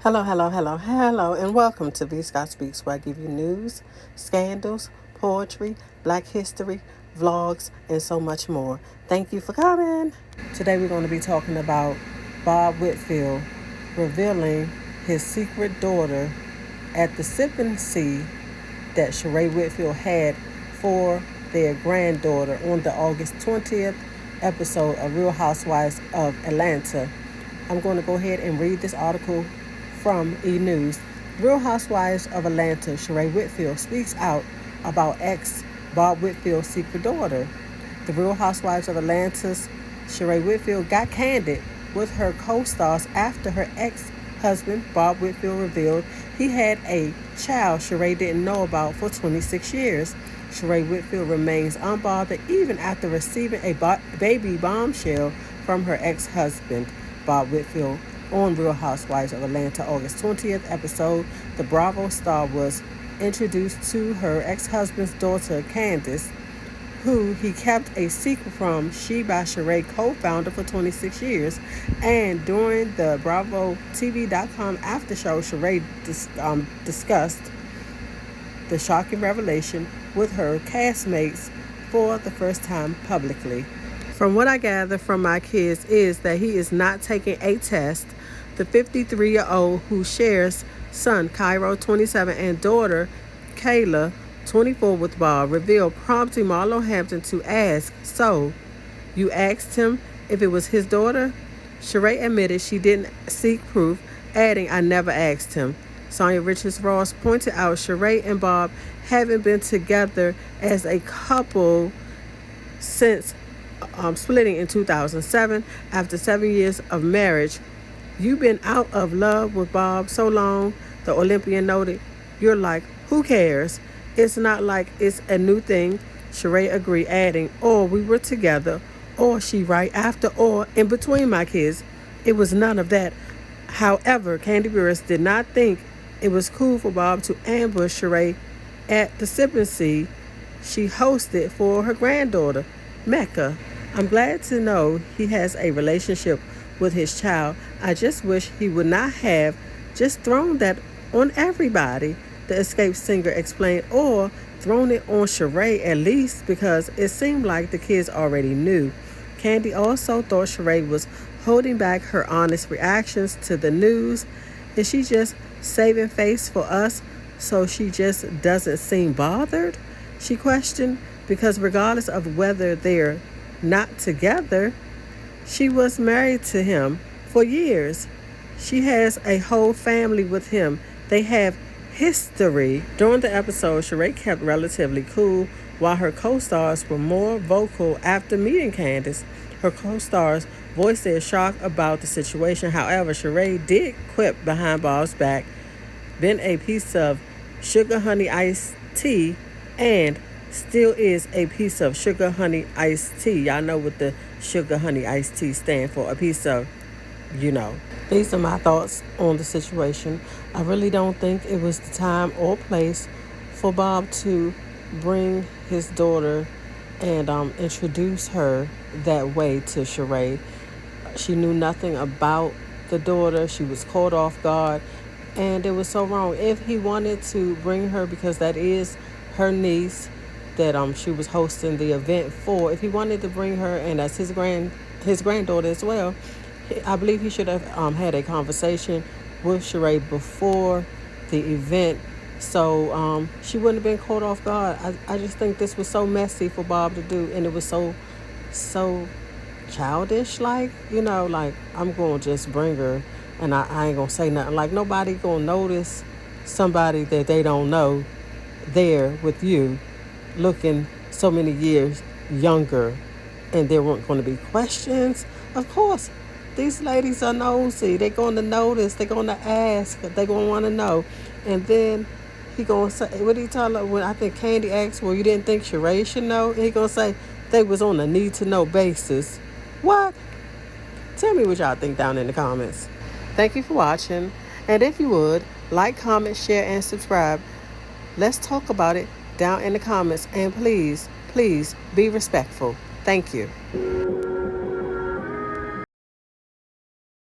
Hello, and welcome to V. Scott Speaks, where I give you news, scandals, poetry, black history, vlogs, and so much more. Thank you for coming. Today we're going to be talking about Bob Whitfield revealing his secret daughter at the sipping sea that Sheree Whitfield had for their granddaughter on the August 20th episode of Real Housewives of Atlanta. I'm going to go ahead and read this article from E! News. Real Housewives of Atlanta, Sheree Whitfield speaks out about ex Bob Whitfield's secret daughter. The Real Housewives of Atlanta's Sheree Whitfield got candid with her co-stars after her ex-husband Bob Whitfield revealed he had a child Sheree didn't know about for 26 years. Sheree Whitfield remains unbothered even after receiving a baby bombshell from her ex-husband Bob Whitfield. On Real Housewives of Atlanta August 20th episode, the Bravo star was introduced to her ex-husband's daughter, Candace, who he kept a secret from. She by Sheree co-founder for 26 years. And during the BravoTV.com after show, Sheree discussed the shocking revelation with her castmates for the first time publicly. From what I gather from my kids is that he is not taking a test. The 53-year-old who shares son Cairo, 27, and daughter Kayla, 24, with Bob, revealed, prompting Marlo Hampton to ask, "So, you asked him if it was his daughter?" Sheree admitted she didn't seek proof, adding, "I never asked him." Sonia Richards-Ross pointed out Sheree and Bob haven't been together as a couple since splitting in 2007 after 7 years of marriage. "You've been out of love with Bob so long," the Olympian noted. "You're like, who cares? It's not like it's a new thing." Sheree agreed, adding, "Or we were together, or she right after, or in between my kids. It was none of that." However, Candy Burris did not think it was cool for Bob to ambush Sheree at the sipping sea she hosted for her granddaughter, Mecca. "I'm glad to know he has a relationship with his child. I just wish he would not have just thrown that on everybody," the escaped singer explained, "or thrown it on Sheree at least, because it seemed like the kids already knew." Candy also thought Sheree was holding back her honest reactions to the news. "Is she just saving face for us so she just doesn't seem bothered?" she questioned, because regardless of whether they're not together, she was married to him for years. She has a whole family with him. They have history. During the episode, Sheree kept relatively cool while her co-stars were more vocal after meeting Candace. Her co-stars voiced their shock about the situation. However, Sheree did quip behind Bob's back, been a piece of sugar honey iced tea, and still is a piece of sugar honey iced tea. Y'all know what the sugar honey iced tea stand for. A piece of, These are my thoughts on the situation. I really don't think it was the time or place for Bob to bring his daughter and introduce her that way to Sheree. She knew nothing about the daughter. She was caught off guard, and it was so wrong. If he wanted to bring her, because that is her niece that she was hosting the event for, if he wanted to bring her, and that's his granddaughter as well, I believe he should have had a conversation with Sheree before the event, so she wouldn't have been caught off guard. I just think this was so messy for Bob to do, and it was so childish, like I'm going to just bring her and I ain't going to say nothing. Like, nobody going to notice somebody that they don't know there with you looking so many years younger, and there weren't going to be questions. Of course, these ladies are nosy. They're going to notice. They're going to ask. They're going to want to know. And then he going to say, what did he tell her? When I think Candy asked, "Well, you didn't think Sheree should know?" And he going to say, "They was on a need-to-know basis." What? Tell me what y'all think down in the comments. Thank you for watching. And if you would, like, comment, share, and subscribe. Let's talk about it down in the comments, and please be respectful. Thank you.